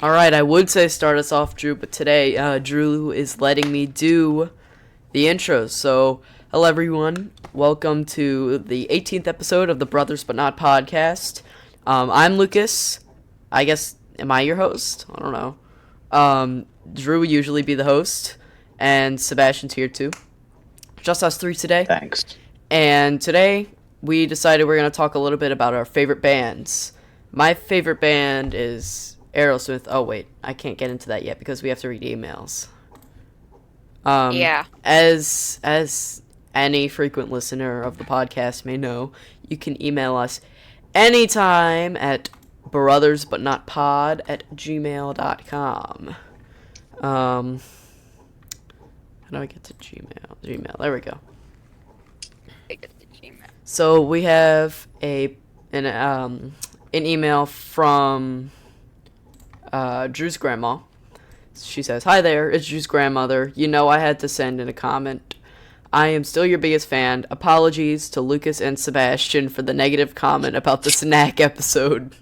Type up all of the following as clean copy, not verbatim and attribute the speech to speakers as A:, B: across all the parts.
A: Alright, I would say start us off, Drew, but today, Drew is letting me do the intros. So, hello everyone. Welcome to the 18th episode of the Brothers But Not podcast. I'm Lucas. I guess, am I your host? I don't know. Drew would usually be the host, and Sebastian's here too. Just us three today.
B: Thanks.
A: And today, we decided we're going to talk a little bit about our favorite bands. My favorite band is Aerosmith. Oh, wait. I can't get into that yet because we have to read emails.
C: Yeah.
A: As any frequent listener of the podcast may know, you can email us anytime at brothersbutnotpod@gmail.com. How do I get to Gmail? Gmail. There we go. So we have an email from Drew's grandma. She says, "Hi there, it's Drew's grandmother. You know I had to send in a comment. I am still your biggest fan. Apologies to Lucas and Sebastian for the negative comment about the snack episode."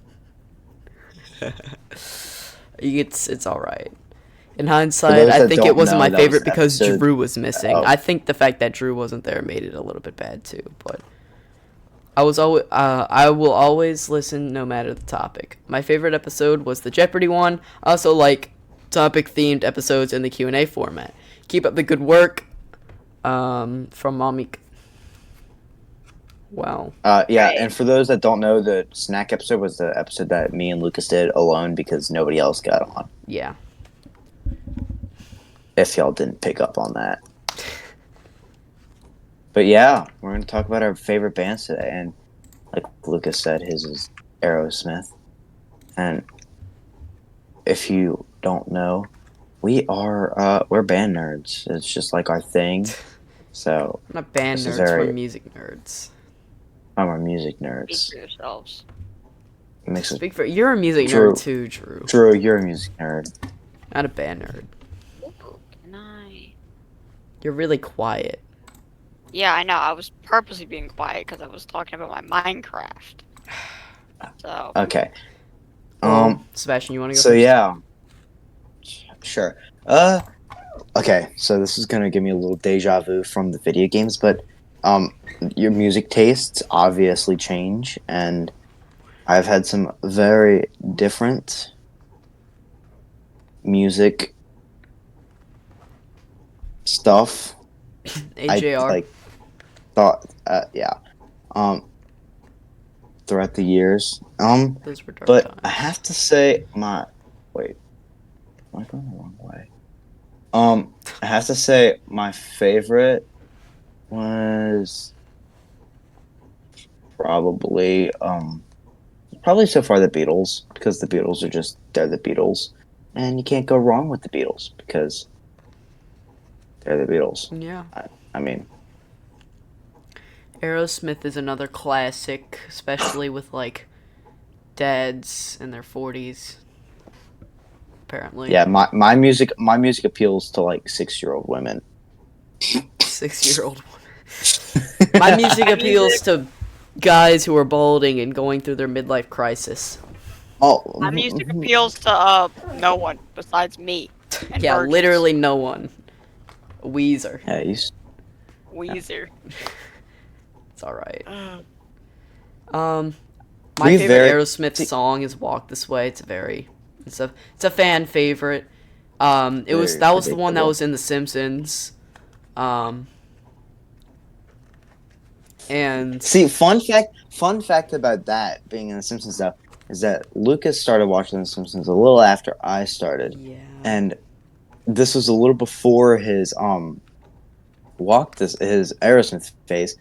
A: It's all right. In hindsight, I think it wasn't my favorite because Drew was missing. I think the fact that Drew wasn't there made it a little bit bad too, but I will always listen no matter the topic. My favorite episode was the Jeopardy one. I also like topic-themed episodes in the Q&A format. Keep up the good work. From Mommy. Wow.
B: Yeah, and for those that don't know, the snack episode was the episode that me and Lucas did alone because nobody else got on.
A: Yeah.
B: If y'all didn't pick up on that. But yeah, we're going to talk about our favorite bands today. And like Lucas said, his is Aerosmith. And if you don't know, we're band nerds. It's just like our thing. So
A: I'm not band nerds, we're music nerds.
B: We're music
C: Speak
B: nerds.
C: for yourselves.
A: You're a music
B: Drew.
A: nerd too, Drew.
B: Drew, you're a music nerd.
A: Not a band nerd.
C: Ooh, can I?
A: You're really quiet.
C: Yeah, I know. I was purposely being quiet because I was talking about my Minecraft. So.
B: Okay.
A: Sebastian, you want to go
B: So
A: first?
B: yeah. Sure. Okay, so this is gonna give me a little deja vu from the video games, but your music tastes obviously change, and I've had some very different music stuff.
A: AJR.
B: Throughout the years.
A: Those were dark
B: But
A: times.
B: I have to say am I going the wrong way? I have to say my favorite was probably so far the Beatles, because the Beatles they're the Beatles, and you can't go wrong with the Beatles because they're the Beatles.
A: Yeah.
B: I mean,
A: Aerosmith is another classic, especially with like dads in their 40s. Apparently.
B: yeah, my music appeals to like 6-year-old women.
A: 6-year-old woman. My music appeals to guys who are balding and going through their midlife crisis.
B: Oh,
C: My music appeals to no one besides me. And
A: Yeah,
C: virgins.
A: literally no one. Weezer.
B: yeah,
C: Weezer.
A: It's alright.
C: Ugh.
A: My
B: We
A: favorite
B: very-
A: Aerosmith song is "Walk This Way." It's a fan favorite. That was the one that
B: predictable.
A: was in The Simpsons. And
B: See, fun fact about that being in The Simpsons though is that Lucas started watching The Simpsons a little after I started,
A: yeah,
B: and this was a little before his his Aerosmith phase,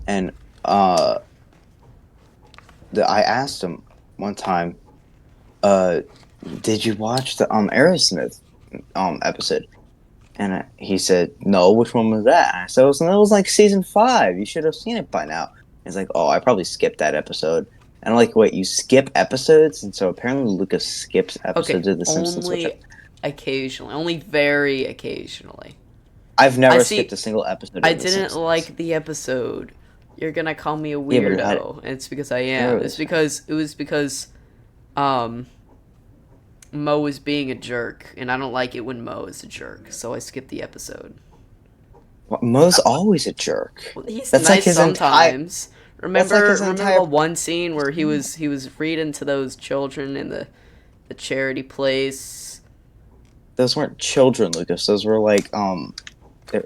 B: and I asked him one time, did you watch the Aerosmith episode? And he said, "No, which one was that?" And I said, "It was like season 5. You should have seen it by now." He's like, "Oh, I probably skipped that episode." And I'm like, "Wait, you skip episodes?" And so apparently Lucas skips episodes of The Simpsons.
A: only occasionally, only very occasionally.
B: I've never
A: I see-
B: skipped a single episode of
A: I
B: The
A: didn't
B: Simpsons.
A: like the episode. You're gonna call me a
B: Yeah, but
A: weirdo, and it's because I am.
B: Gross.
A: It was because Mo is being a jerk, and I don't like it when Mo is a jerk, so I skipped the episode.
B: Well, Mo's always a jerk.
A: Well, he's
B: That's
A: nice
B: like his
A: sometimes. Remember
B: entire
A: the one scene where he was reading to those children in the charity place.
B: Those weren't children, Lucas. Those were like they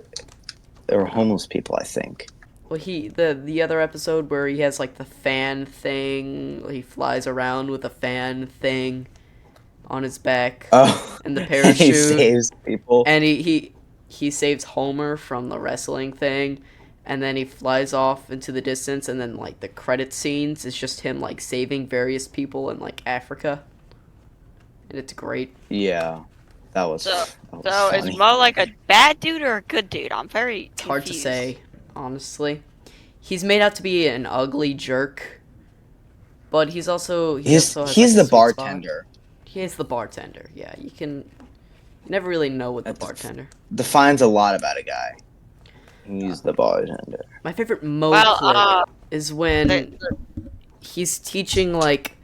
B: were homeless people, I think.
A: Well, the other episode where he has like the fan thing, he flies around with a fan thing on his back.
B: Oh,
A: and the parachute.
B: He saves people.
A: And he saves Homer from the wrestling thing, and then he flies off into the distance, and then like the credit scenes is just him like saving various people in like Africa, and it's great.
B: Yeah, that was.
C: So
B: funny.
C: is Mo like a bad dude or a good dude? I'm very confused.
A: Hard to say, honestly. He's made out to be an ugly jerk, but he's also
B: he's the bartender.
A: He is the bartender. Yeah, you never really know with the bartender.
B: Defines a lot about a guy. He's the bartender.
A: My favorite Mo clip is when he's teaching like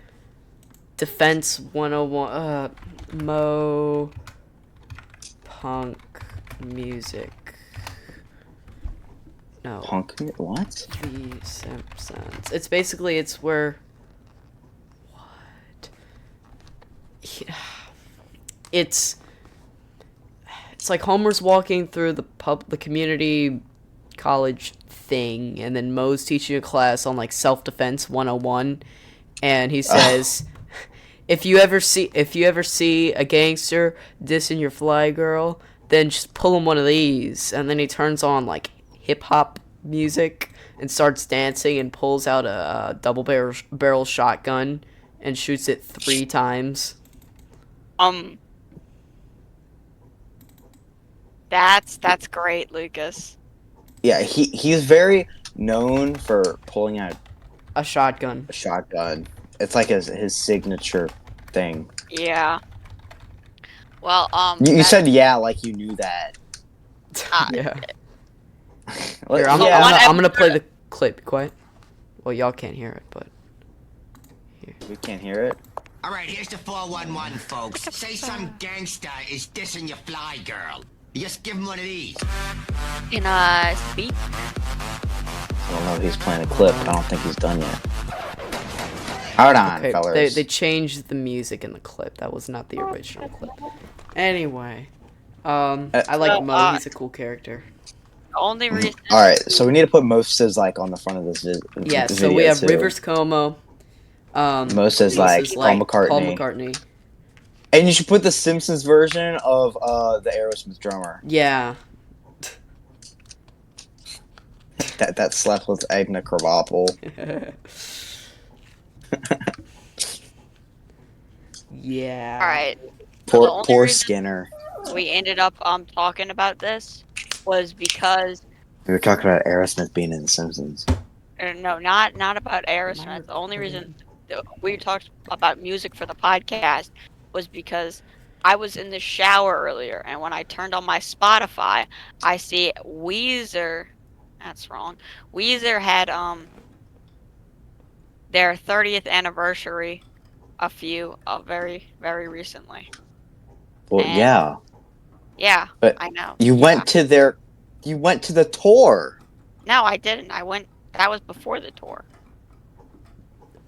A: Defense 101 Mo punk music. No.
B: Punk what?
A: The Simpsons. It's where what? It's like Homer's walking through the community college thing, and then Moe's teaching a class on like self-defense 101, and he says, if you ever see a gangster dissing your fly girl, then just pull him one of these. And then he turns on like hip hop music and starts dancing and pulls out a double barrel shotgun and shoots it 3 times.
C: That's great, Lucas.
B: Yeah, he's very known for pulling out
A: a shotgun.
B: It's like his signature thing.
C: Yeah. Well,
B: you said yeah, like you knew that.
A: Yeah.
B: Here,
A: I'm gonna play the clip. Be quiet. Well, y'all can't hear it, but
B: here. We can't hear it.
D: All right, here's the 411, folks. Say some gangster is dissing your fly girl. You just give him one of these.
C: Can speak?
B: I don't know if he's playing a clip, but I don't think he's done yet. Hold on, fellas.
A: They changed the music in the clip. That was not the original clip. Anyway, I like Mo. He's a cool character.
C: The only reason.
B: All right, so we need to put Moses like on the front of this video.
A: Yeah, so we have Rivers Cuomo.
B: Moses like Paul
A: McCartney.
B: And you should put the Simpsons version of the Aerosmith drummer.
A: Yeah.
B: that slept with Edna Krabappel.
A: Yeah.
C: All right.
B: Poor Skinner.
C: We ended up talking about this was because
B: we were talking about Aerosmith being in the Simpsons.
C: No, not about Aerosmith. The only reason we talked about music for the podcast was because I was in the shower earlier, and when I turned on my Spotify, I see Weezer. That's wrong. Weezer had their 30th anniversary very, very recently.
B: Well,
C: and,
B: yeah.
C: Yeah,
B: but
C: I know.
B: You went to the tour.
C: No, I didn't. That was before the tour.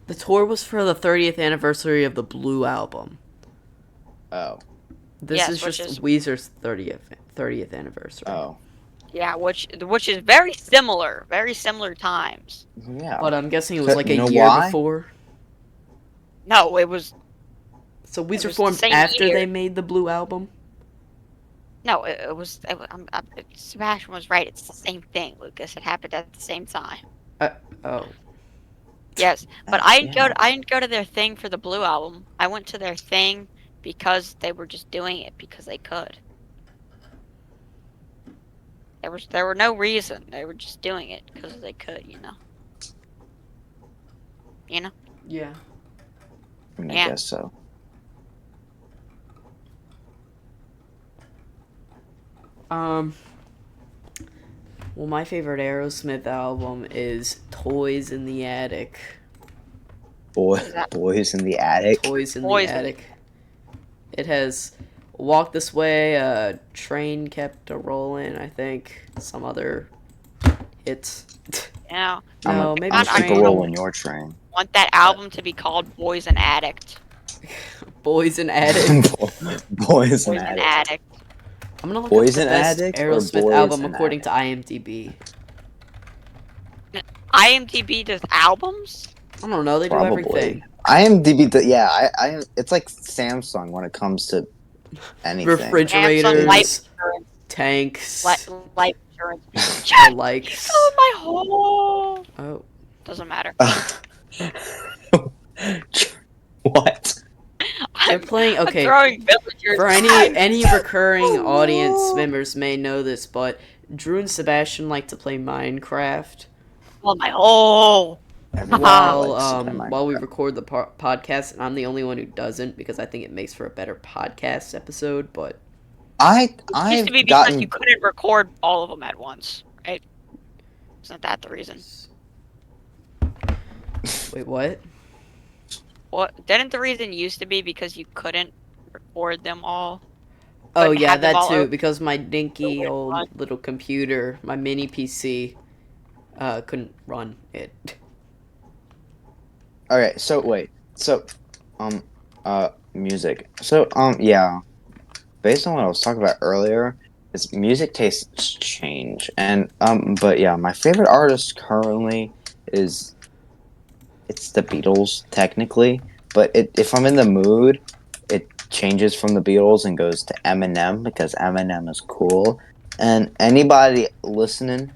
A: The tour was for the 30th anniversary of the Blue album.
B: Oh.
A: This is just Weezer's 30th anniversary.
B: Oh.
C: Yeah, which is very similar times.
B: Yeah.
A: But I'm guessing it was like a year before.
C: No, it was.
A: So Weezer formed after they made the Blue album?
C: No, it was Sebastian was right. It's the same thing, Lucas. It happened at the same time.
A: Oh.
C: Yes, but I didn't go to their thing for the Blue album. I went to their thing because they were just doing it because they could. There were no reason. They were just doing it because they could, you know.
A: Yeah.
B: I guess so.
A: Well, my favorite Aerosmith album is Toys in the Attic.
B: Boys in the Attic?
A: Toys in the Attic. It has Walk This Way, Train Kept a Rollin', I think. Some other hits.
C: Yeah.
A: No, maybe
B: I'm
C: Train.
B: keep a roll in your train.
C: Want that album to be called Boys and Addict.
A: Boys and Addict.
B: Boys and
C: Boys and
B: Addict.
C: Addict.
A: I'm gonna look
B: Boys
A: up the
B: and
A: best
B: Addict or
A: Aerosmith
B: Boys
A: album
B: and
A: according to IMDb.
C: IMDb does albums?
A: I don't know, they do
B: Probably.
A: everything.
B: IMDb, I it's like Samsung when it comes to anything.
A: Refrigerators,
C: Samsung life insurance.
A: tanks,
C: Life insurance.
A: the likes.
C: Oh, my hole.
A: Oh.
C: Doesn't matter.
B: What?
A: They're playing,
C: I'm
A: okay,
C: throwing villagers.
A: for any recurring audience members may know this, but Drew and Sebastian like to play Minecraft
C: Oh, my hole.
A: while we record the podcast, and I'm the only one who doesn't because I think it makes for a better podcast episode, but
C: It used
B: I've
C: to be because
B: gotten
C: you couldn't record all of them at once, right? Isn't that the reason?
A: wait, what?
C: What? Didn't the reason used to be because you couldn't record them all?
A: Oh
C: Couldn't
A: yeah,
C: have them
A: that
C: all
A: too,
C: open?
A: because my dinky
C: Okay,
A: old
C: fine.
A: little computer, my mini PC, couldn't run it.
B: Okay, so wait. So music. So yeah. Based on what I was talking about earlier, is music tastes change. And but yeah, my favorite artist currently is it's the Beatles technically, but if I'm in the mood, it changes from the Beatles and goes to Eminem because Eminem is cool. And anybody listening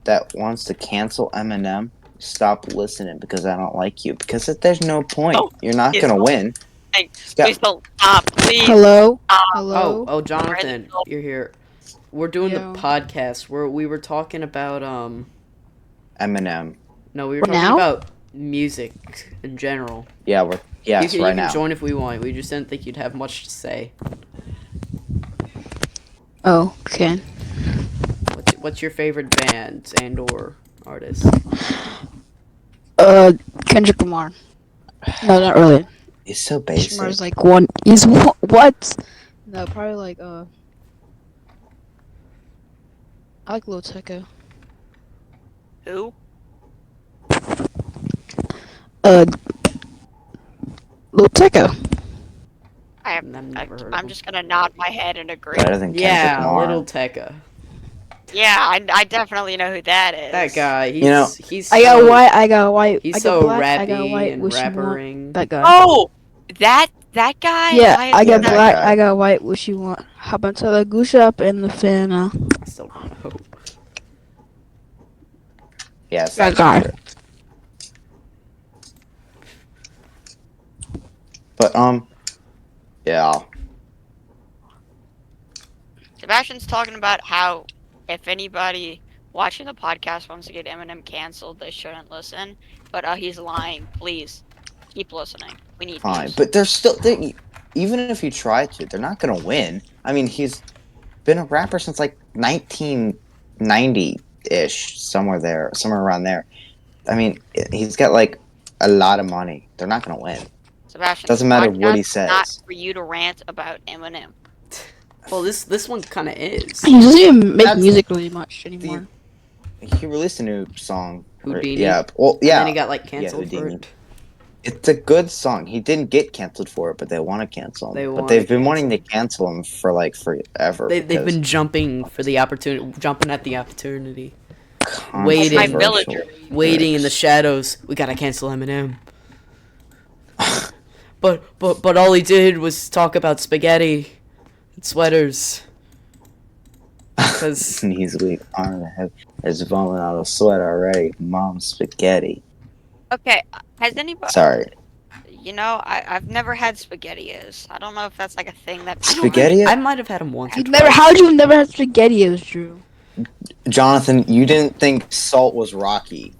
B: that wants to cancel Eminem, stop listening because I don't like you. Because there's no point.
C: Oh,
B: You're not
C: yes.
B: gonna win.
C: Hey,
B: He's got-
C: please don't stop, please.
E: Hello?
C: Stop.
E: Hello?
A: Oh, Jonathan, you're here. We're doing
E: Yo.
A: the podcast where we were talking about
B: Eminem.
A: no, we were
E: What,
A: talking
E: now?
A: about music in general.
B: Yeah, yes,
A: you
B: right
A: can
B: now.
A: join if we want. We just didn't think you'd have much to say.
E: Oh, okay.
A: What's your favorite band and or artist?
E: Kendrick Lamar. No, not really.
B: He's so
E: Kendrick
B: basic.
E: Lamar's like one. He's what? No, probably like I like Lil Tecca.
C: Who?
E: Lil Tecca.
A: I've never heard of
C: I'm
A: him.
C: just gonna nod my head and agree.
B: Better than Kendrick
A: Yeah,
B: Lamar.
A: Little Tekka.
C: Yeah, I definitely know who that is.
A: That guy. He's
B: You know,
A: he's
E: I got
A: so-
E: white. I got white.
A: He's
E: I got
A: so
E: black. I got
A: rappy
E: white.
A: and
E: Wish you want.
A: rappering.
E: That guy.
C: Oh, that guy.
E: Yeah,
C: Why
E: I
C: is
E: got
B: that
E: black.
B: guy.
E: I got white. Wish you want. How about the goose up and the fan?
A: I still don't know.
B: Yes.
E: That
B: that's
E: guy.
B: true. But yeah.
C: Sebastian's talking about how if anybody watching the podcast wants to get Eminem canceled, they shouldn't listen. But he's lying. Please keep listening. We need
B: Fine,
C: views.
B: but even if you try to, they're not gonna win. I mean, he's been a rapper since like 1990-ish, somewhere around there. I mean, he's got like a lot of money. They're not gonna win.
C: Sebastian,
B: Doesn't matter
C: this
B: what he
C: podcast is Not
B: says.
C: for you to rant about Eminem.
A: Well, this one kind of is.
E: He doesn't even make
B: That's
E: music really much anymore.
B: He released a new song.
A: Houdini?
B: Yeah. Well,
A: And
B: yeah.
A: then he got like canceled for
B: Houdini.
A: it.
B: It's a good song. He didn't get canceled for it, but they want to cancel him.
A: They
B: But
A: wanna
B: they've been
A: cancel
B: wanting to cancel him for like forever.
A: They've
B: because
A: been jumping for the opportunity, jumping at the opportunity,
B: controversial
A: waiting.
C: My villager.
A: waiting in the
B: lyrics.
A: shadows. We gotta cancel Eminem. But all he did was talk about spaghetti and sweaters. Because
B: Sneeze weak arm the head is vomiting out of sweat already. Mom's spaghetti.
C: Okay, has anybody?
B: Sorry.
C: You know, I've never had spaghettios. I don't know if that's like a thing that.
B: Spaghetti?
A: I might have had him once. or
E: You never.
A: twice.
E: How'd you never have spaghettios, Drew?
B: Jonathan, you didn't think salt was rocky.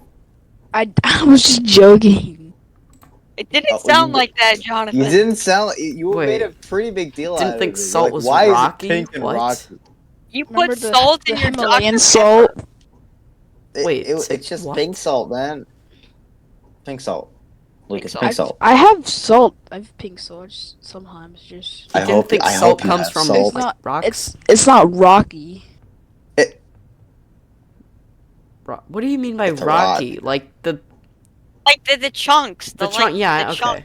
E: I was just joking.
C: It didn't
B: Oh,
C: sound
B: you-
C: like that, Jonathan.
B: You didn't sound. You
A: Wait.
B: made a pretty big deal
A: Didn't
B: out
A: think
B: of it.
A: salt
B: Like,
A: was
B: why
A: rocky?
B: Is it pink and
A: What?
B: rocky?
C: You
E: Remember
C: put salt in
E: the
C: your
E: Himalayan
C: Dr.
E: salt?
A: Wait,
B: it's
A: say
B: just
A: what?
B: pink salt, man. Pink salt. Lucas,
C: salt.
B: pink salt.
E: I have salt. I have pink salt sometimes. Just
B: I hope
A: think
B: I
A: salt
B: hope you
A: comes
B: have
A: from
B: salt.
A: like rocks.
E: it's not rocky.
A: What do you mean by
B: It's a
A: rocky? Like the
C: Like the chunks.
A: the chunk? Yeah,
C: the
A: okay.
C: chunks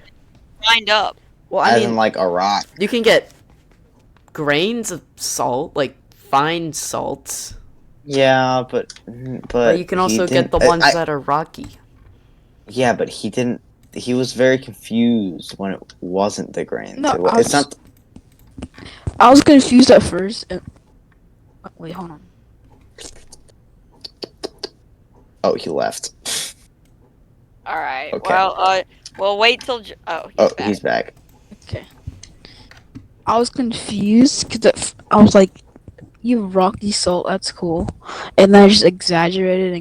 C: lined up.
A: Well, I
B: As
A: mean,
B: in like a rock.
A: you can get grains of salt, like fine salts,
B: Yeah, but
A: but you can
B: he
A: also
B: didn't-
A: get the ones that are rocky.
B: Yeah, but he didn't. He was very confused when it wasn't the grains.
E: No,
B: It's not.
E: I was confused at first. Wait, hold on.
B: Oh, he left.
C: All right.
B: Okay.
C: Well, we'll wait till. He's back.
B: He's back.
E: I was confused because I was like, "You have rocky salt, that's cool," and then I just exaggerated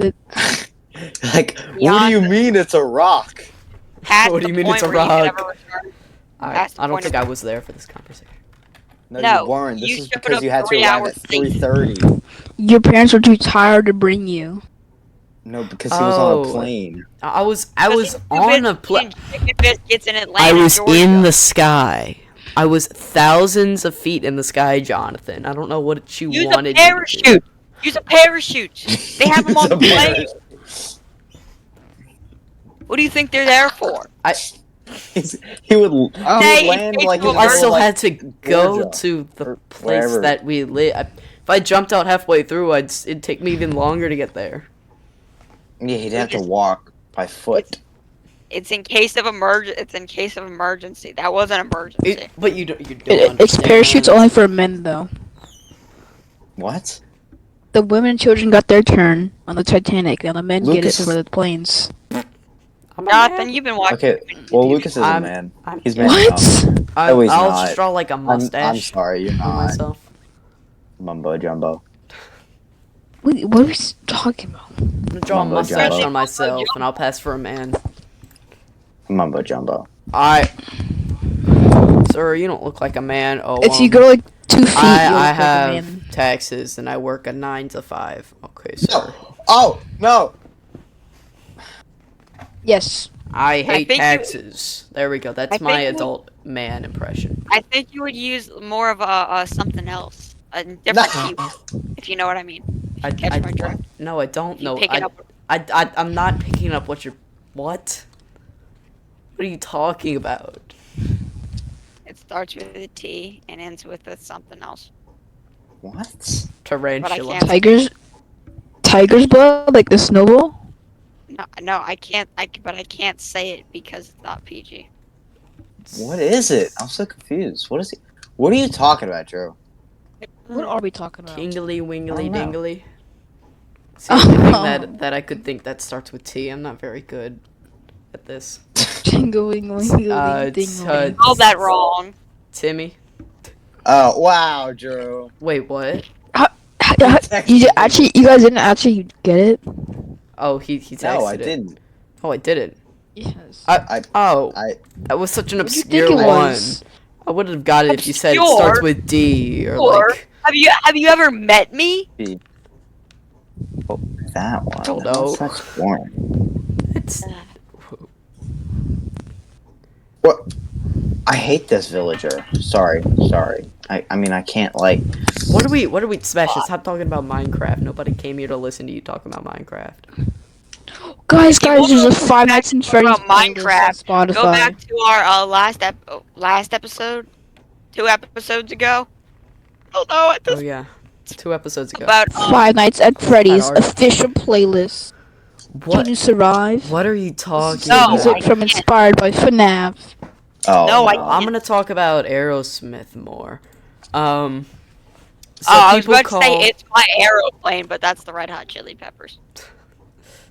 E: it.
B: Like, what do you mean it's a rock?
C: Past
A: What do
C: the
A: you mean
C: point
A: it's a
C: where you can
A: rock?
C: never return.
A: I
C: That's the
A: don't
C: point
A: think
C: of-
A: I was there for this conversation.
C: No,
B: you weren't. This
C: you
B: is
C: showed
B: because
C: up
B: you had to
C: 3
B: arrive
C: hours
B: at
C: late.
B: 3:30.
E: Your parents were too tired to bring you.
B: No, because he was on
A: Oh.
B: a plane.
A: I was on a plane.
C: Chicken biscuits in Atlanta,
A: I was
C: Georgia.
A: in the sky. I was thousands of feet in the sky, Jonathan. I don't know what you
C: Use
A: wanted
C: a
A: me to do.
C: parachute. Use a parachute. They have them on the
B: It's a
C: plane. What do you think they're there for?
B: He would
C: Hey,
B: land
C: it's
B: like
C: Well,
A: I still
B: like,
A: had to go
B: Georgia
A: to the
B: or
A: place
B: wherever.
A: that we live. If I jumped out halfway through, it'd take me even longer to get there.
B: Yeah, he'd have to walk by foot.
C: It's in case of emergency. That was an emergency.
A: But you don't
E: It's
A: understand.
E: parachutes only for men, though.
B: What?
E: The women and children got their turn on the Titanic, and the men
B: Lucas-
E: get it for the planes.
A: I'm a
C: Jonathan,
A: man.
C: you've been watching.
B: Okay, well, Lucas is a
A: I'm-
B: man.
A: I'm-
B: He's man
E: What?
B: enough.
A: I'll
B: he's
A: just
B: not.
A: draw like a mustache
B: I'm sorry, you're
A: for
B: not.
A: myself.
B: Mumbo jumbo.
E: Wait, what are we talking about?
A: I'm gonna draw a
B: Mumbo
A: mustache
B: jumbo.
A: on myself, and I'll pass for a man.
B: Mumbo jumbo.
A: Sir, you don't look like a man. Oh,
E: If you go like 2 feet, you
A: I
E: look like a
A: have
E: man.
A: taxes, and I work a 9 to 5. Okay, sir.
B: Oh no!
E: Yes.
A: I hate
C: think you-
A: taxes. There we go. That's
C: I
A: my
C: think you-
A: adult man impression.
C: I think you would use more of a something else, a different hue, if you know what I mean.
A: I
C: Catch my drift.
A: no, I don't
C: You
A: know.
C: pick it up.
A: I'm not picking up what you're. What? What are you talking about?
C: It starts with a T and ends with a something else.
B: What?
A: Tarantula.
C: can't-
E: Tiger's blood, like the snowball.
C: No, I can't. But I can't say it because it's not PG.
B: What is it? I'm so confused. What is it? What are you talking about, Drew?
E: What are we talking about?
A: Kingly wingly
B: I don't know.
A: dingly. It's the only thing that I could think that starts with T. I'm not very good at this.
E: Jingling,
A: It's,
E: dingling.
C: All that wrong.
A: Timmy.
B: Oh wow, Drew.
A: Wait, what?
E: You guys didn't actually get it?
A: Oh, he texted
B: No, I
A: it.
B: didn't.
A: Oh, I didn't.
E: Yes.
A: Oh,
B: I
A: that was such an
E: What do you
A: obscure
E: think it
A: one.
E: was?
A: I would have got it if you said it
C: Obscure?
A: starts with D or
C: Or
A: like.
C: have you ever met me?
B: that one.
A: Don't
B: That
A: know.
B: sounds boring.
A: It's
B: What? I hate this villager. Sorry. I mean I can't like.
A: what are we Sebastian, stop talking about Minecraft. Nobody came here to listen to you talk about Minecraft.
E: Guys,
C: People
E: there's a
C: don't
E: Five Nights at Freddy's
C: about
E: playlist
C: Minecraft.
E: on
C: Go
E: Spotify.
C: back to our last episode, 2 episodes ago. Oh no,
A: Oh yeah. 2 episodes ago.
C: about
E: Five Nights at Freddy's
A: Alright.
E: official playlist. Can you
A: What
E: survive?
A: what are you talking
C: No,
A: about?
E: Music from
C: can't.
E: Inspired by FNAF.
B: Oh
C: No, I-
A: I'm gonna talk about Aerosmith more. So
C: I was
A: people
C: about
A: call
C: to say it's my aeroplane, but that's the Red Hot Chili Peppers.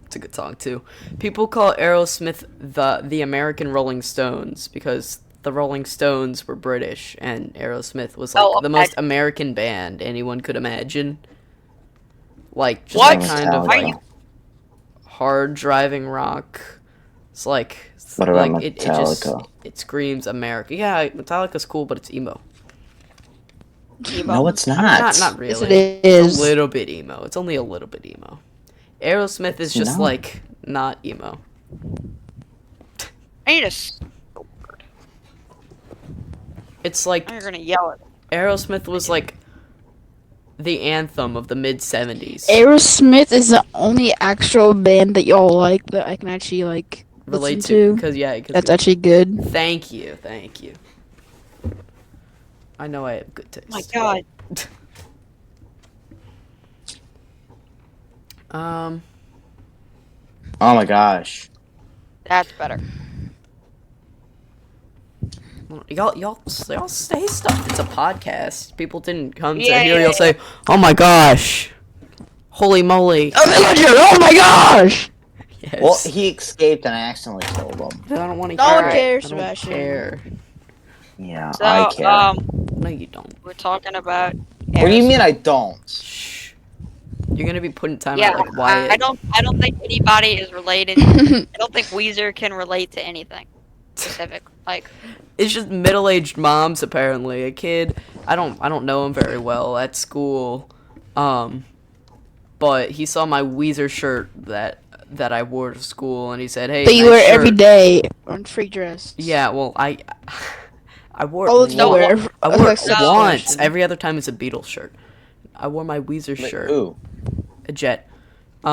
A: it's a good song too. People call Aerosmith the American Rolling Stones because the Rolling Stones were British and Aerosmith was like
C: Oh,
A: the most American band anyone could imagine. Like just
C: What?
A: that kind of
B: Metallica.
A: like hard driving rock. It's like
B: What about
A: like it just
B: Metallica?
A: it screams America. Yeah, Metallica's cool, but it's emo.
B: No, it's not.
A: Not really.
E: Yes, it
A: It's
E: is.
A: a little bit emo. It's only a little bit emo. Aerosmith is just
B: No.
A: like not emo.
C: I need a.
A: It's like
C: Now you're gonna yell at me.
A: Aerosmith was like the anthem of the mid 70s.
E: Aerosmith is the only actual band that y'all like that I can actually like
A: Relate
E: listen to.
A: because
E: That's actually good.
A: Thank you. I know I have good taste.
C: Oh my god.
B: Oh my gosh.
C: That's better.
A: Y'all stay stuck. It's a podcast. People didn't come to
C: Yeah,
A: hear
C: yeah,
A: y'all say, "Oh my gosh, holy moly!"
E: Oh my gosh!
A: Yes.
B: Well, he escaped and I accidentally killed him.
A: I don't want to
E: No
A: hear
E: one
A: it.
E: cares,
A: I don't
E: Sebastian.
A: care.
B: Yeah,
C: So,
B: I care.
A: No, you don't.
C: we're talking about.
B: What do you mean I don't?
A: Shh. You're gonna be putting time
C: Yeah,
A: out like Wyatt.
C: I don't think anybody is related. I don't think Weezer can relate to anything specific. Like,
A: It's just middle-aged moms apparently. A kid. I don't know him very well at school. But he saw my Weezer shirt that I wore to school, and he said, "Hey,
E: But you
A: nice
E: wear it every
A: shirt."
E: day on free dress.
A: Yeah, well, I wore
E: All
A: it
E: of you wear.
A: I wore it
E: Except
A: once.
E: Sebastian.
A: Every other time it's a Beatles shirt. I wore my Weezer shirt.
B: Ooh.
A: A Jet. He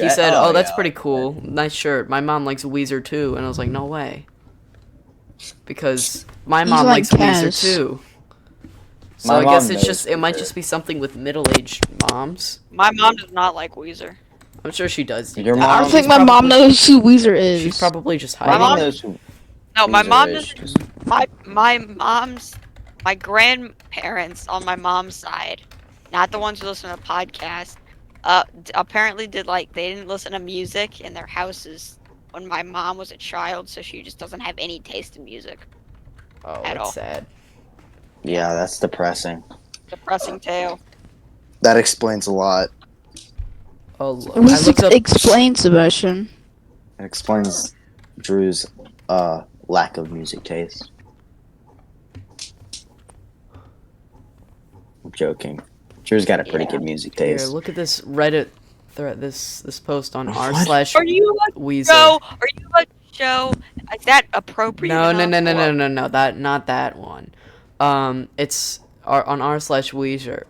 B: Jet?
A: said,
B: Oh,
A: "Oh, that's
B: yeah,
A: pretty
B: okay.
A: cool. Nice shirt. My mom likes Weezer too." And I was like, "No way." Because my
E: He's
A: mom
E: like
A: likes Weezer
E: Cass.
A: too. So
B: My
A: I guess
B: mom
A: it's
B: knows
A: it might
B: Weezer.
A: just be something with middle-aged moms.
C: my mom does not like Weezer.
A: I'm sure she does.
B: Your
E: I
B: mom-
E: don't think
A: She's
E: my mom
A: probably-
E: knows who Weezer is.
A: She's probably just
B: My
A: hiding.
B: mom
A: it.
B: knows who
C: No, my
B: Weezer
C: mom
B: is.
C: doesn't. My grandparents on my mom's side, not the ones who listen to the podcast, apparently they didn't listen to music in their houses when my mom was a child, so she just doesn't have any taste in music.
A: Oh,
C: at
A: that's
C: all.
A: sad.
B: Yeah, that's depressing.
C: Depressing tale.
B: That explains a lot.
A: Oh, look.
E: What
A: I
E: does
A: looked up.
E: explain, Sebastian?
B: It explains Drew's lack of music taste. I'm joking. Drew's got a pretty
C: Yeah.
B: good music
A: Here,
B: taste.
A: look at this Reddit thread. This post on
B: What?
A: r//
C: Are you about to
A: Weezer.
C: show? Are you about to show? Is that appropriate?
A: No.
C: enough?
A: That not that one. It's on r/Weezer.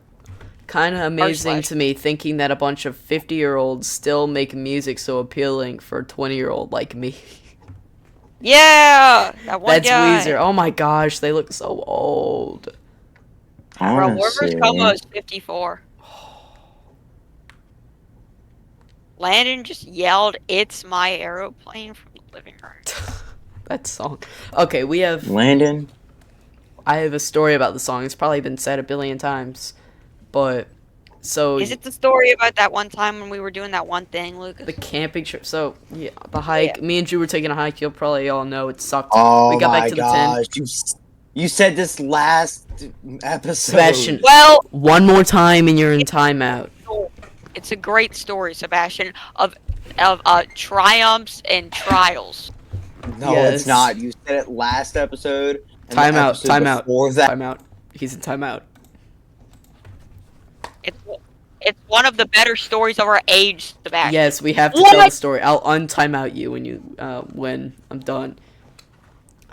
A: Kind of amazing
C: r/.
A: to me thinking that a bunch of 50-year-olds still make music so appealing for a 20-year-old like me.
C: Yeah, that one
A: That's
C: guy.
A: Weezer. Oh my gosh, they look so old.
C: Bro, Warver's
B: Honestly.
C: Como is 54. Landon just yelled, "It's my aeroplane" from the living room.
A: That song. Okay,
B: Landon.
A: I have a story about the song. It's probably been said a billion times. But so
C: Is it the story about that one time when we were doing that one thing, Lucas?
A: the camping trip. So yeah, the hike. Me and Drew were taking a hike. You'll probably all know it sucked.
B: Oh
A: We got back
B: my
A: to the tent.
B: gosh. You said this last episode.
A: Sebastian.
C: Well,
A: One more time and you're in timeout.
C: it's a great story, Sebastian, of triumphs and trials.
B: No,
A: Yes.
B: it's not. You said it last episode. and the
A: Timeout.
B: episode
A: Timeout.
B: before that.
A: Timeout. He's in timeout.
C: It's one of the better stories of our age, Sebastian.
A: Yes, we have to
C: What?
A: tell the story. I'll untimeout you when I'm done.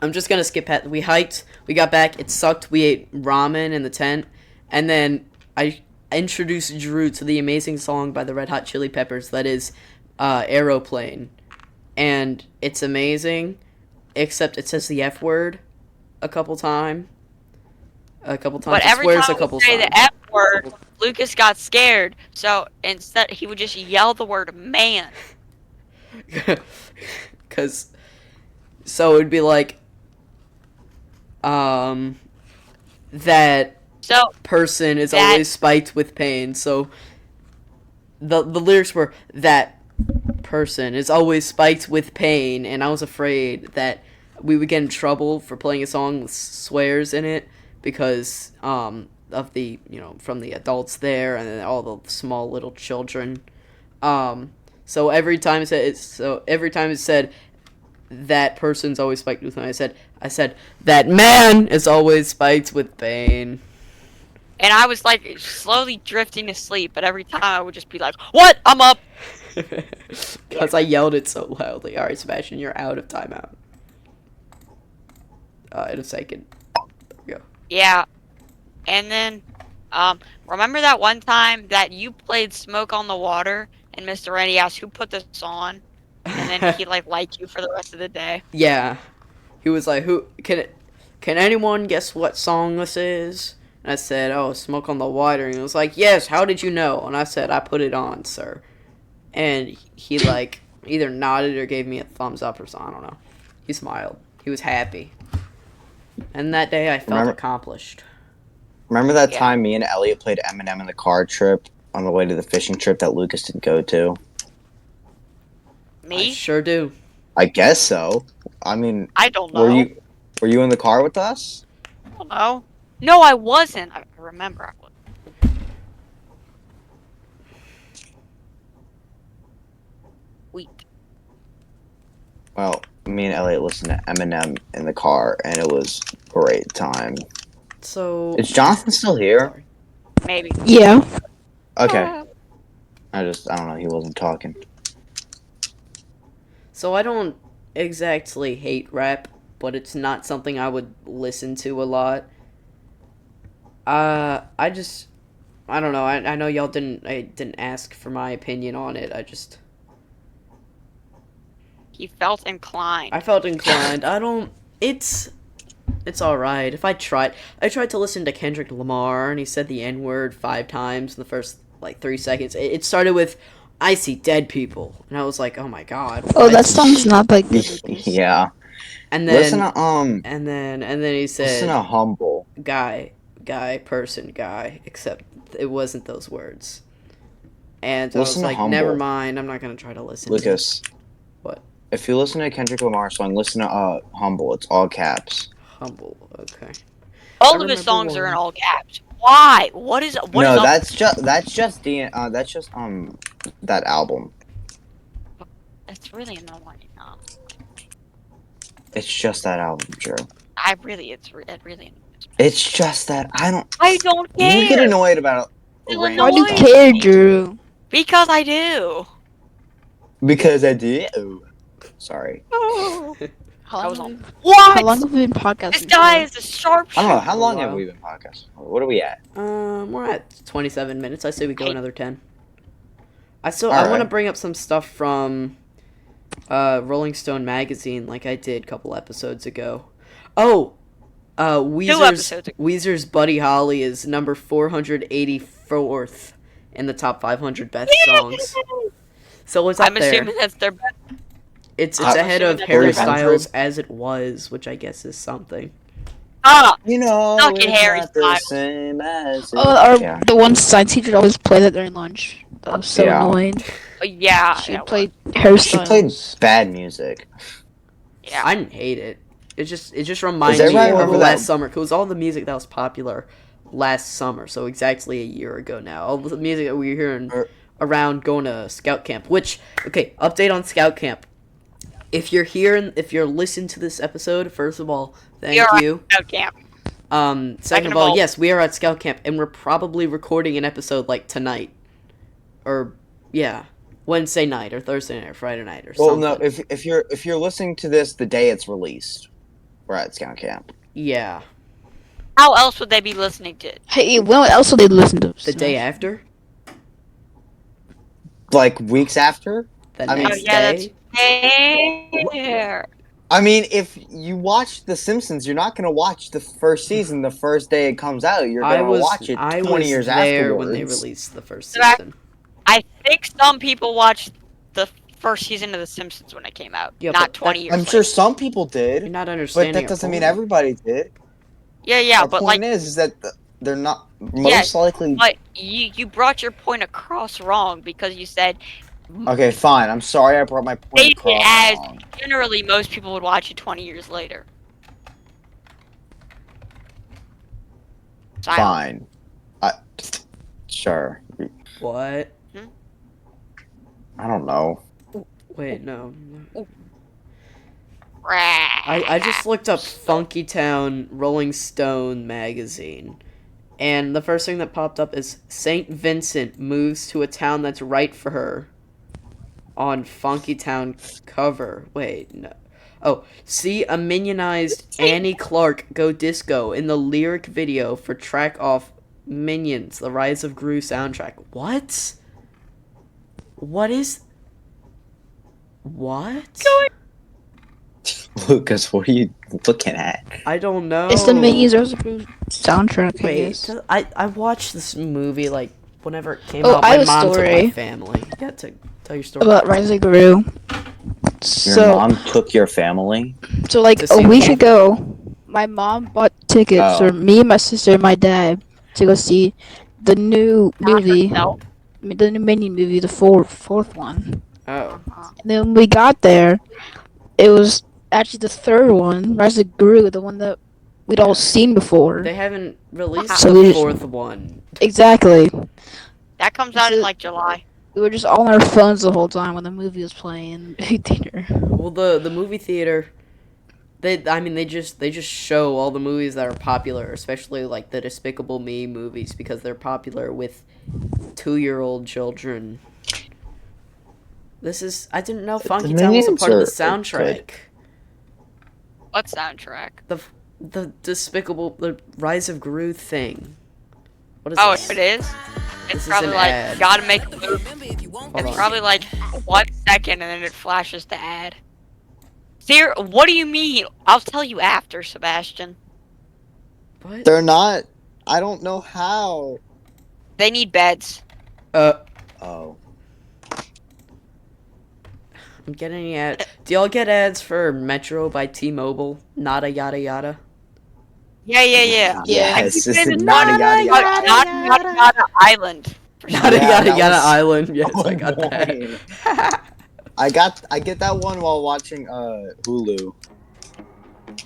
A: I'm just gonna skip past. We hiked. We got back. It sucked. We ate ramen in the tent, and then I introduced Drew to the amazing song by the Red Hot Chili Peppers that is "Aeroplane," and it's amazing, except it says the F word a couple times.
C: But
A: It
C: every
A: swears
C: time
A: a couple
C: we say
A: times.
C: the F word, Lucas got scared. So instead, he would just yell the word "man."
A: Cause so it'd be like that
C: So
A: person is
C: That-
A: always spiked with pain. So the lyrics were that person is always spiked with pain, and I was afraid that we would get in trouble for playing a song with swears in it because of the from the adults there and then all the small little children. So every time it said that person's always spiked with pain, I said that man is always spiked with pain.
C: and I was like slowly drifting to sleep, but every time I would just be like, "What? I'm up."
A: Because I yelled it so loudly. Alright, Sebastian, you're out of timeout. In a second. There we go.
C: Yeah. And then, remember that one time that you played Smoke on the Water and Mr. Randy asked who put this on? And then he liked you for the rest of the day.
A: Yeah. He was like, "Who can anyone guess what song this is?" And I said, "Oh, Smoke on the Water." And he was like, "Yes, how did you know?" And I said, "I put it on, sir." And he either nodded or gave me a thumbs up or something. I don't know. He smiled. He was happy. And that day I felt accomplished.
B: Remember that time me and Elliot played Eminem in the car trip on the way to the fishing trip that Lucas didn't go to?
C: Me?
A: I sure do.
B: I guess so. I mean,
C: I don't know.
B: Were you in the car with us?
C: I don't know. No, I wasn't. I remember I wasn't. Wheat.
B: Well, me and Elliot listened to Eminem in the car, and it was a great time.
A: So...
B: Is Jonathan still here?
A: Sorry.
C: Maybe.
E: Yeah.
B: Okay. I don't know, he wasn't talking.
A: So I don't exactly hate rap, but it's not something I would listen to a lot. I don't know. I know y'all didn't ask for my opinion on it.
C: He felt inclined.
A: I felt inclined. It's alright. I tried to listen to Kendrick Lamar, and he said the N-word 5 times in the first 3 seconds. It started with "I see dead people," and I was like, "Oh my god."
E: Oh, that song's not that good.
B: Yeah.
A: And then
B: Listen to
A: and then he said,
B: listen to Humble.
A: guy, person, guy, except it wasn't those words. And I was
B: Listen to
A: like,
B: Humble.
A: never mind, I'm not gonna try to listen.
B: Lucas.
A: What?
B: If you listen to a Kendrick Lamar song, listen to Humble. It's all caps.
A: Humble, okay.
C: All of his songs are in all caps. Why? What is
B: that's just that album.
C: That's really annoying.
B: It's just that album, Drew.
C: It really annoys.
B: It's just that I don't
C: care.
B: You get annoyed about
C: It
B: random
E: Why do you
C: annoys
B: stuff.
E: care,
C: me.
E: Drew?
C: Because I do.
B: Because I do. Sorry.
E: How
C: was
E: long,
C: What?
E: how long have we been podcasting?
C: This guy
E: for?
C: is a sharpshooter.
B: I don't know, how long
A: Wow.
B: have we been podcasting? What are we at?
A: We're at 27 minutes. I say we go another 10. I want to
B: Alright.
A: bring up some stuff from Rolling Stone magazine, like I did a couple episodes ago. Oh,
C: episodes ago.
A: Weezer's Buddy Holly is number 484th in the top 500 best songs. So it's up
C: I'm
A: there.
C: assuming that's their best.
A: It's
C: I'm
A: ahead of
C: assuming
A: Harry
C: that's their
A: Styles As It Was, which I guess is something.
C: Ah,
B: You know,
C: Suck it,
B: it's
C: Harry
B: not the
C: Styles.
B: same as
E: Or the one science teacher always played that during lunch. That was so
B: Yeah.
E: annoying.
C: yeah.
E: She
C: that
E: played
C: was-
B: She
E: hairstyles.
B: played bad music.
C: Yeah.
A: I didn't hate it. It just reminded me
B: everybody
A: of
B: remember
A: last
B: that-
A: summer. 'Cause it was all the music that was popular last summer, so exactly a year ago now. All the music that we were hearing around going to Scout Camp. Which, okay, update on Scout Camp. If you're here and if you're listening to this episode, first of all, thank you.
C: Scout camp.
A: Second of all, yes, we are at Scout Camp, and we're probably recording an episode tonight, or Wednesday night or Thursday night or Friday night or
B: Well,
A: something.
B: no, if you're listening to this the day it's released, we're at Scout Camp.
A: Yeah,
C: How else would they be listening to it?
E: Hey, when else will they listen to?
A: the day after,
B: Like weeks after?
A: the
B: I mean-
A: next
C: Oh, yeah,
A: day.
C: There.
B: I mean, if you watch The Simpsons, you're not gonna watch the first season the first day it comes out. You're gonna watch it 20 years
A: there
B: afterwards.
A: when they released the first
C: Did I-
A: season.
C: I think some people watched the first season of The Simpsons when it came out,
A: Yeah, but
C: not 20 years.
B: I'm
C: later.
B: sure some people
A: You're
B: did,
A: not
B: but
A: understanding.
B: that
A: our
B: doesn't mean
A: point.
B: everybody did.
C: Yeah,
B: Our
C: but
B: point is that they're not most
C: Yes,
B: likely.
C: But you brought your point across wrong because you said
B: Okay, fine. I'm sorry I brought my point
C: Stated
B: across
C: as-
B: wrong.
C: generally most people would watch it 20 years later. Silence.
B: Fine. Sure.
A: What?
B: I don't know.
A: Wait, no.
C: I
A: I just looked up Funky Town Rolling Stone magazine, and the first thing that popped up is Saint Vincent moves to a town that's right for her. on Funky Town cover. Wait, no. Oh, see a minionized Annie Clark go disco in the lyric video for track off Minions, The Rise of Gru soundtrack. What? What is... What?
B: Lucas, what are you looking at?
A: I don't know.
E: It's the Minions Rise of Gru soundtrack, I
A: Wait,
E: guess.
A: I watched this movie, like, whenever it came
E: Oh,
A: out.
E: I
A: My
E: have a
A: mom took my
E: story.
A: family. Yeah, tell your story.
E: About Rise of Gru.
B: Your mom took your family?
E: So like
A: To
E: a
A: see
E: week
A: what?
E: ago, my mom bought tickets
B: Oh.
E: for me, my sister, and my dad to go see the new movie,
C: No.
E: the new Minion movie, the fourth one.
A: Oh.
E: And then when we got there, it was actually the third one, Rise of Gru, the one that we'd all seen before.
A: They haven't released
E: So
A: the
E: we-
A: fourth one.
E: Exactly.
C: That comes out
E: So-
C: in like July.
E: We were just all on our phones the whole time when the movie was playing in the theater.
A: Well, the movie theater, they just show all the movies that are popular, especially like the Despicable Me movies, because they're popular with 2-year-old children. I didn't know Funky Town was a
B: Minions
A: part of the
B: are
A: soundtrack.
C: What soundtrack?
A: The Rise of Gru thing. What is
C: Oh,
A: this?
C: it is?
A: This
C: It's
A: is
C: probably
A: an
C: like,
A: ad.
C: gotta make a move.
A: Hold
C: It's
A: on.
C: probably like 1 second and then it flashes the ad. What do you mean? I'll tell you after, Sebastian.
A: What?
B: They're not. I don't know how.
C: They need beds.
B: Oh.
A: I'm getting any ad. Do y'all get ads for Metro by T-Mobile? Nada yada yada.
C: Yeah.
E: Yeah.
B: Yes,
C: It's
B: this is
C: been
B: nada yada yada.
C: Not Island.
A: Nada
B: Yeah,
A: yada
B: that
A: yada
B: was
A: island. Yes,
B: so
A: I got that.
B: annoying. I get that one while watching Hulu.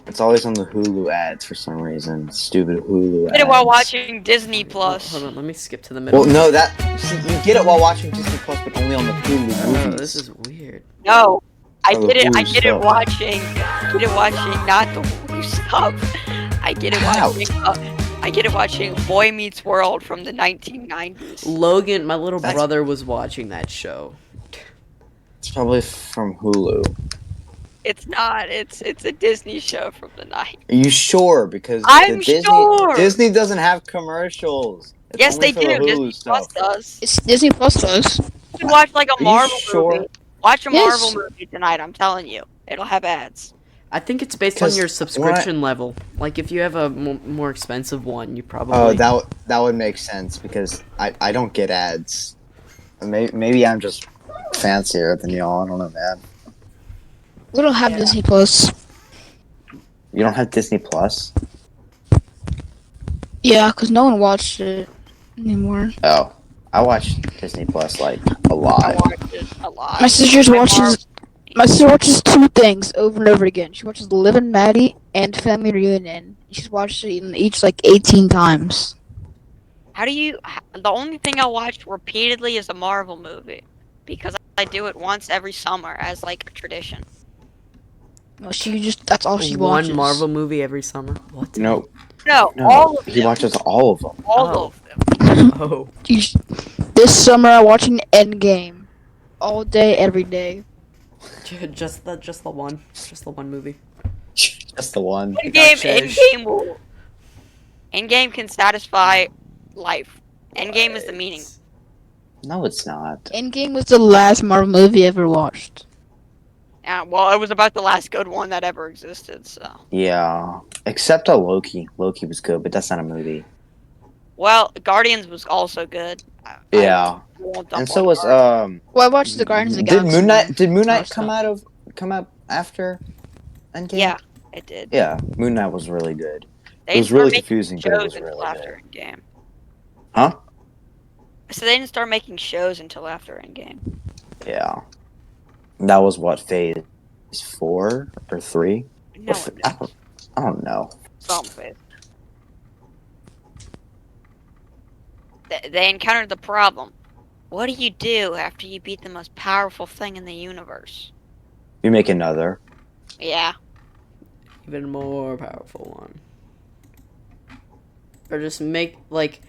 B: It's always on the Hulu ads for some reason. Stupid Hulu ads.
C: Did it while watching Disney Plus.
A: Hold on, let me skip to the middle.
B: Well, no, you get it while watching Disney Plus, but only on the Hulu
A: Oh,
B: movies.
A: this is weird.
C: No, I
B: Oh,
C: get it. I
B: Hulu
C: get it
B: stuff.
C: watching. Get it watching not the Hulu stuff. I get it
B: How?
C: watching. I get it watching Boy Meets World from the 1990s.
A: Logan, my little
B: That's-
A: brother, was watching that show.
B: It's probably from Hulu.
C: It's not. It's a Disney show from the night.
B: Are you sure? Because
C: I'm
B: Disney,
C: sure.
B: Disney doesn't have commercials. It's
C: Yes,
B: only
C: they
B: for the
C: do.
B: Hulu
C: Disney Plus
B: stuff.
C: does.
E: It's Disney Plus does.
C: You can watch like a
B: you
C: Marvel
B: sure?
C: movie. Watch a
E: Yes.
C: Marvel movie tonight. I'm telling you, it'll have ads.
A: I think it's based on
B: 'Cause
A: your subscription level. Like, if you have a more expensive one, you probably...
B: Oh, that would make sense because I don't get ads. Maybe I'm just fancier than y'all. I don't know, man.
E: We don't have
C: Yeah.
E: Disney Plus.
B: You don't have Disney Plus?
E: Yeah, because no one watched it anymore.
B: Oh, I watch Disney Plus like a
C: I
B: lot.
C: watch it a lot.
E: My sister watches two things over and over again. She watches Liv and Maddie and Family Reunion. She's watched it each like 18 times.
C: The only thing I watch repeatedly is a Marvel movie because I do it once every summer as like a tradition.
E: No, that's all she watches.
A: One Marvel movie every summer. What?
B: No,
C: No,
B: no,
C: all of
B: he
C: them.
B: watches all of them.
C: All
A: Oh.
C: of them.
A: Oh.
E: This summer I'm watching Endgame. All day, every day.
A: Just the one movie.
B: Just the one.
C: Endgame can satisfy life. Endgame is the meaning.
B: No, it's not.
E: Endgame was the last Marvel movie I ever watched.
C: Well, it was about the last good one that ever existed, so.
B: Yeah, except Loki. Loki was good, but that's not a movie.
C: Well, Guardians was also good.
B: Yeah,
C: won't dump
B: and so
C: on
B: was
C: Guardians.
E: Well, I watched the Guardians of the
B: Did
E: Galaxy.
B: Moon Knight? Did Moon Knight
E: Stuff.
B: come out after Endgame?
C: Yeah, it did.
B: Yeah, Moon Knight was really good.
C: They
B: It was
C: didn't
B: really
C: start making
B: confusing, but it
C: shows
B: was
C: until
B: really
C: after
B: good.
C: Endgame.
B: Huh?
C: So they didn't start making shows until after Endgame.
B: Yeah, that was what phase 4 or 3?
C: No,
B: I don't know.
C: something. They encountered the problem. What do you do after you beat the most powerful thing in the universe?
B: You make another.
C: Yeah.
A: Even more powerful one. Or just make, like,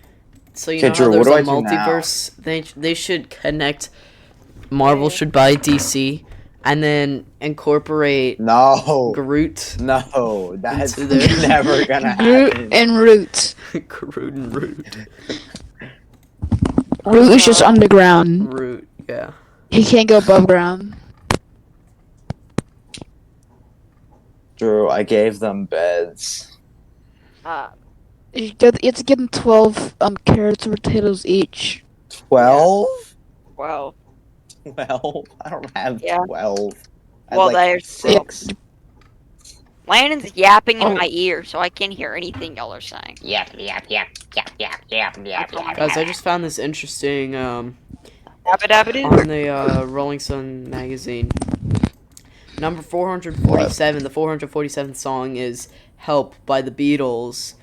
A: so you
B: Okay,
A: know
B: Drew,
A: how
B: what
A: there's
B: do
A: a
B: I do now?
A: multiverse? They should connect Marvel should buy DC and then incorporate
B: No.
A: Groot.
B: No, that's
A: Into their-
B: never gonna
E: Groot
B: happen.
E: and Root.
A: Groot and Root.
E: Root is just underground.
A: Root, yeah.
E: He can't go above ground.
B: Drew, I gave them beds.
E: You have to give them 12 carrots or potatoes each.
B: 12?
C: Wow.
B: 12? I don't have
C: Yeah.
B: 12. I have
C: Well,
B: like
C: there's
B: 6.
C: Landon's yapping
E: Oh.
C: in my ear, so I can't hear anything y'all are saying.
D: Yep, yep, yep, yep, yep, yep, yep, yep.
A: Guys, I just found this interesting
C: Dabba-dabba-doo.
A: on the Rolling Stone magazine. Number 447, the 447th song is Help by the Beatles.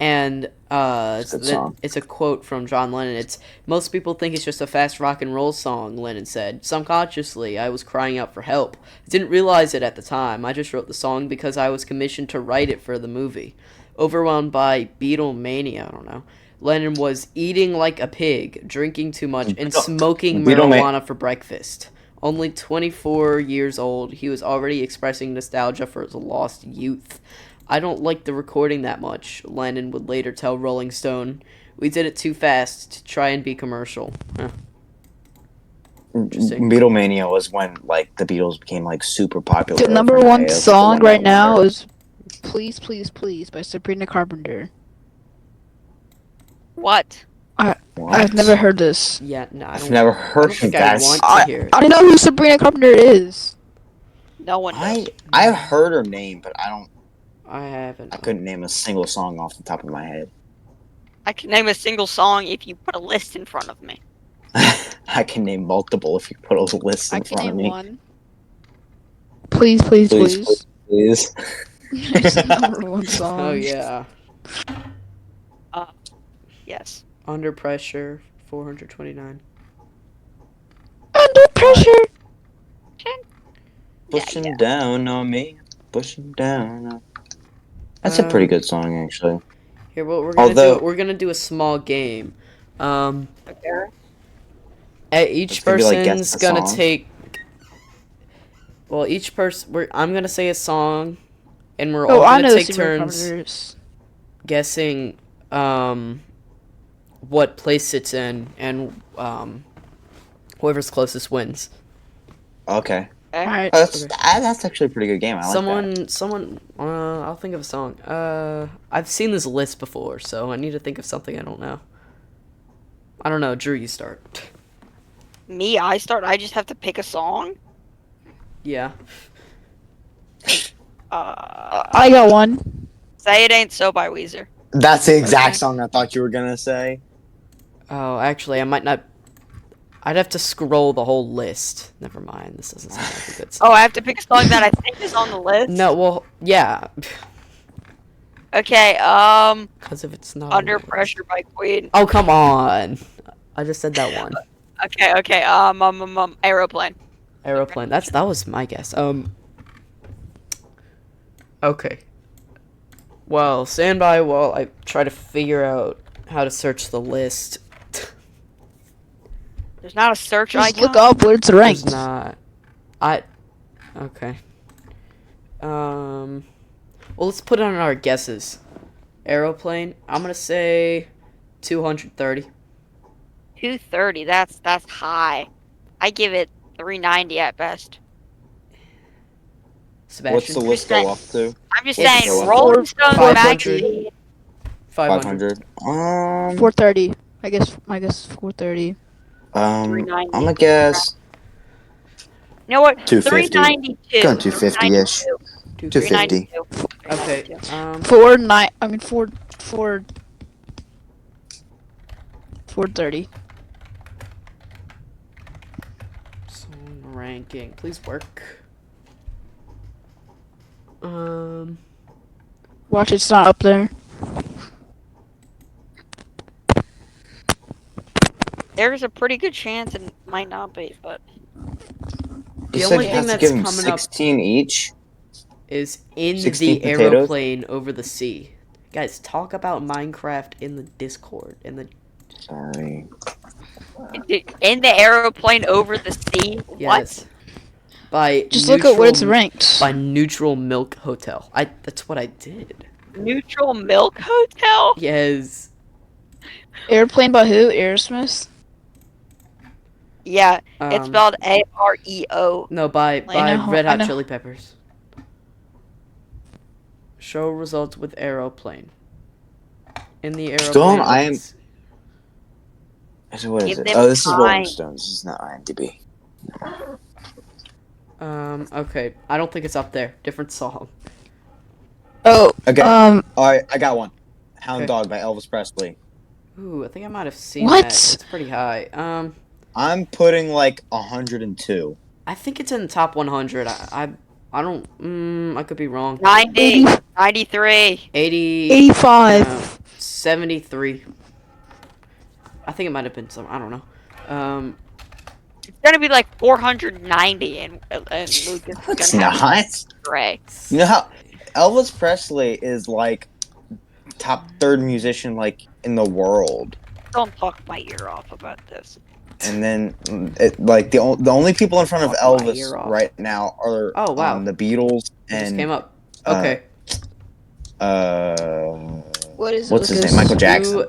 A: And
B: Good song.
A: it's a quote from John Lennon. It's, most people think it's just a fast rock and roll song, Lennon said. Subconsciously, I was crying out for help. I didn't realize it at the time. I just wrote the song because I was commissioned to write it for the movie. Overwhelmed by Beatlemania, I don't know. Lennon was eating like a pig, drinking too much, and smoking marijuana for breakfast. Only 24 years old, he was already expressing nostalgia for his lost youth. I don't like the recording that much, Lennon would later tell Rolling Stone. We did it too fast to try and be commercial. Huh. Interesting.
B: Beatlemania was when like the Beatles became like super popular.
E: The number
B: overnight.
E: one
B: It was, like, the
E: song
B: one
E: right
B: that
E: now
B: went-
E: is Please, Please, Please by Sabrina Carpenter.
C: What?
B: What?
E: I've never heard this.
A: Yeah, no, I
B: I've
A: don't,
B: never
A: I
B: heard
A: don't
B: of
A: think I
B: that.
A: want to hear it.
E: I don't know who Sabrina Carpenter is.
C: No one knows.
B: I've heard her name, but
A: I haven't.
B: I couldn't name a single song off the top of my head.
C: I can name a single song if you put a list in front of me.
B: I can name multiple if you put a list in
E: I can
B: front of
E: name
B: me.
E: one. Please, please,
B: Please,
E: please.
B: please.
E: It's the number one song.
A: Oh, yeah.
C: Yes.
A: Under Pressure, 429.
E: Under pressure.
B: Pushing
C: yeah.
B: down on me. Pushing down on... That's a pretty good song, actually.
A: Here, well, we're gonna
B: Although-
A: we're gonna do a small game.
C: Okay.
A: Each
B: It's gonna be like, guess
A: person's
B: the
A: gonna
B: song.
A: take. Well, each person. I'm gonna say a song, and we're
E: Oh,
A: all
E: I
A: gonna
E: know
A: take
E: Sabrina
A: turns
E: Carpenter's.
A: guessing what place it's in, and whoever's closest wins.
B: Okay.
E: Alright.
B: That's actually a pretty good game. I like that.
A: Someone. I'll think of a song. I've seen this list before, so I need to think of something I don't know. I don't know. Drew, you start.
C: Me, I start. I just have to pick a song.
A: Yeah.
E: I got one.
C: Say It Ain't So by Weezer.
B: That's the exact
E: Okay.
B: song I thought you were gonna say.
A: Oh, actually, I might not. I'd have to scroll the whole list. Never mind. This doesn't sound like a good song.
C: Oh, I have to pick a song that I think is on the list.
A: No, well, yeah.
C: Okay.
A: Because if it's not.
C: Under Pressure by Queen.
A: Oh, come on. I just said that one.
C: Okay. Aeroplane.
A: Aeroplane. That was my guess. Okay. Well, stand by while I try to figure out how to search the list.
C: There's not a search
E: Just
C: icon.
E: look up where it's
A: There's
E: ranked.
A: not. Okay. Well, let's put on our guesses. Aeroplane. I'm gonna say 230.
C: 230. That's high. I give it 390 at best.
A: Sebastian.
B: What's the list go up to?
C: I'm just
A: It's
C: saying, Rolling Stone
A: 500.
C: magazine.
A: 500.
B: 500.
E: 430. I guess 430.
B: I'm
C: 390.
B: gonna guess
C: You know what?
B: 250.
C: 392.
B: Going 250-ish. 250.
C: 392.
A: Okay.
E: 430.
A: Song ranking. Please work.
E: Watch, it's not up there.
C: There's a pretty good chance it might not be, but
A: The
B: You
A: only
B: said you
A: thing
B: have to
A: that's
B: give them
A: coming up
B: 16 each?
A: is in
B: 16
A: the
B: potatoes?
A: aeroplane over the sea. Guys, talk about Minecraft in the Discord.
B: Sorry.
C: In the aeroplane over the sea?
A: Yes. By
E: Just look at what it's
A: Neutral-
E: ranked.
A: By Neutral Milk Hotel. That's what I did.
C: What? Neutral Milk Hotel?
A: Yes.
E: Airplane by who? Aerosmith?
C: Yeah, it's
A: Um,
C: spelled AREO.
A: No, by
E: know,
A: Red
E: I
A: Hot
E: know.
A: Chili Peppers. Show results with aeroplane. In the aeroplane.
B: Storm, I am-
A: it's-
B: So what is
C: Give
B: it?
C: them
B: Oh, this is Rolling
C: time.
B: Stones. This is not IMDb.
A: Okay. I don't think it's up there. Different song.
E: Oh,
B: Okay.
E: um,
B: All right, I got one. Hound
A: Okay.
B: Dog by Elvis Presley.
A: Ooh, I think I might have seen
E: What?
A: that. It's pretty high.
B: I'm putting like 102.
A: I think it's in the top 100. I don't. I could be wrong.
C: 90, 93.
A: 80.
E: 85.
A: 73. I think it might have been some. I don't know.
C: It's gonna be like 490, and Lucas is
B: It's
C: gonna have
B: not.
C: Gray.
B: You know how Elvis Presley is like top third musician like in the world,
C: Don't talk my ear off about this.
B: and then like the only people in front of
A: Talk my
B: Elvis
A: ear off.
B: right now are
A: Oh, wow.
B: the Beatles
A: It just
B: and
A: came up.
B: uh,
A: Okay.
E: What is
B: what's his
E: Lucas?
B: name? Michael Jackson.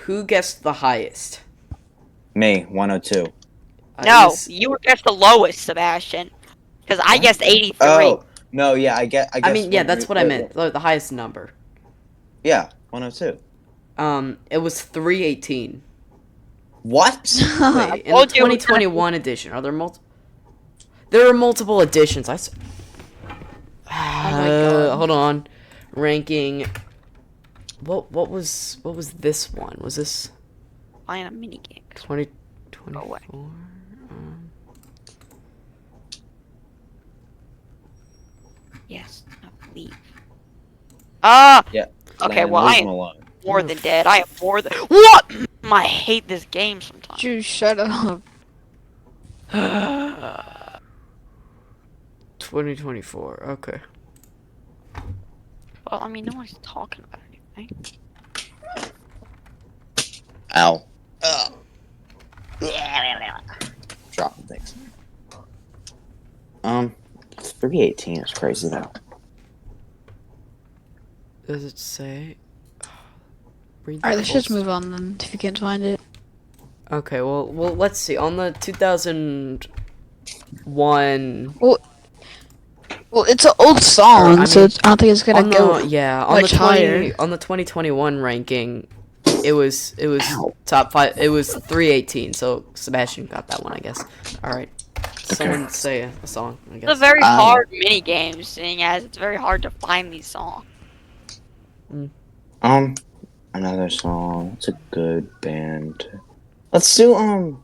A: Who guessed the highest?
B: Me 102.
C: No,
A: guess-
C: you were guessed the lowest, Sebastian. Because I guessed 83.
B: Oh no, yeah, I guess.
A: I mean, yeah, that's what I meant. The highest number.
B: Yeah, 102.
A: It was 318.
B: What?
A: Wait, in the
C: told you it was gonna
A: 2021 edition, are there multiple? There are multiple editions.
E: God.
A: Hold on. Ranking. What was this one? Was this
C: Playing a minigame.
A: 2024?
C: away. Yes, no, leave.
B: Yeah.
C: Okay,
B: Leave
C: well, I
B: him
C: am
B: alone.
C: more than dead. I am more than. What? I hate this game sometimes.
E: Dude, shut up.
A: 2024. Okay.
C: Well, I mean, no one's talking about anything.
B: Ow. Dropping things. 318 is crazy though.
A: Does it say? Read
E: Alright,
A: the
E: let's
A: full
E: just move on then, if you can't find it.
A: Okay, well, let's see. On the 2001,
E: Well, it's an old song,
A: I
E: so
A: mean,
E: I don't think it's gonna
A: on
E: go.
A: the on the
E: much higher.
A: on the 2021 ranking, it was
B: Ow.
A: top 5. It was 318. So Sebastian got that one, I guess. All right, someone say a song. I
C: It's a
A: guess.
C: very hard mini game, seeing as it's very hard to find these songs.
B: Another song. It's a good band. Let's do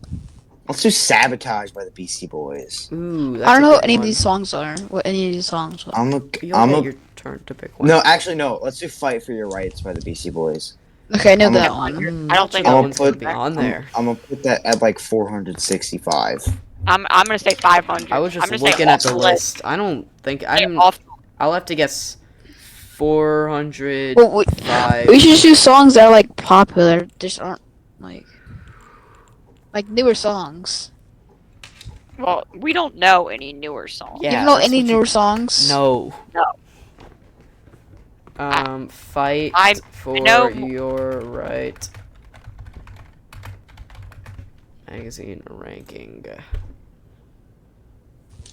B: Sabotage by the Beastie Boys.
A: Ooh, that's
E: I don't
A: a
E: know
A: good
E: what any of
A: one.
E: these songs are. What any of these songs are.
B: I'm
A: Your turn to pick one.
B: No, actually no. Let's do Fight for Your Rights by the Beastie Boys.
E: Okay, I know
B: I'm
E: that
B: a-
E: one.
C: I don't think
A: that
B: I'm
A: one's
B: gonna
A: gonna be on there.
B: I'm gonna put that at like 465.
C: I'm gonna say 500.
A: I was
C: I'm
A: just
C: gonna say
A: looking at
C: off
A: the list. I don't think I'm.
C: Off.
A: I'll have to guess 405.
E: Well, we should just do songs that are like popular, just aren't like newer songs.
C: Well, we don't know any newer songs.
A: Yeah,
E: you don't know
A: that's
E: any
A: what you-
E: newer songs?
A: No.
C: No.
A: Fight
C: I
A: for
C: know-
A: your right. Magazine ranking.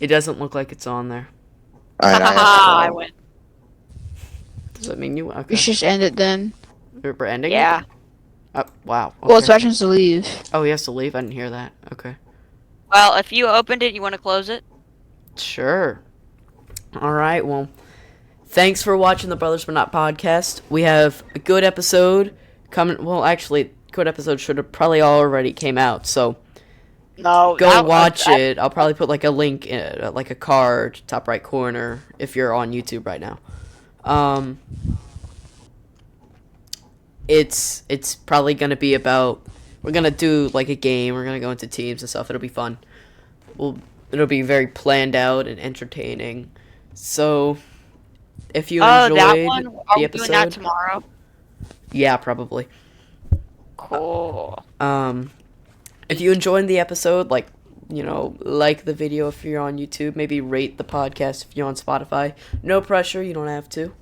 A: It doesn't look like it's on there.
B: All right,
C: I win.
A: Does that mean you?
E: We
A: Okay.
E: should just end it then.
A: We're ending it?
C: Yeah.
A: Wow.
E: Well,
A: okay.
E: Sebastian's to leave.
A: Oh, he has to leave? I didn't hear that. Okay.
C: Well, if you opened it, you want to close it?
A: Sure. All right. Well, thanks for watching the Brothers But Not podcast. We have a good episode coming. Well, actually, good episode should have probably already came out. So
C: No.
A: go watch it. I'll probably put like a link, in, like a card, top right corner, if you're on YouTube right now. It's probably gonna be about. We're gonna do like a game. We're gonna go into teams and stuff. It'll be fun. It'll be very planned out and entertaining. So, if you
C: Oh,
A: enjoyed
C: that one? Are
A: the
C: we
A: episode,
C: doing that tomorrow?
A: yeah, probably.
C: Cool.
A: If you enjoyed the episode, like the video if you're on YouTube. Maybe rate the podcast if you're on Spotify. No pressure. You don't have to.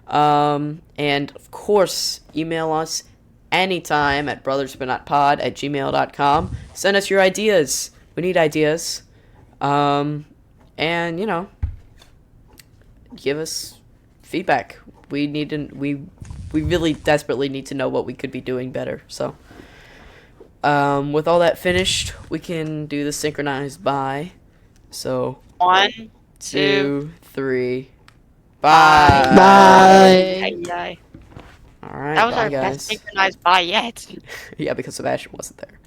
A: And of course, email us anytime at brothersbutnotpod@gmail.com. Send us your ideas. We need ideas. And give us feedback. We really desperately need to know what we could be doing better. So, with all that finished, we can do the synchronized bye. So,
C: 1,
A: 2, 3. Bye.
E: Bye.
A: All right.
C: That was
A: bye,
C: our
A: guys.
C: best synchronized bye yet.
A: Yeah, because Sebastian wasn't there.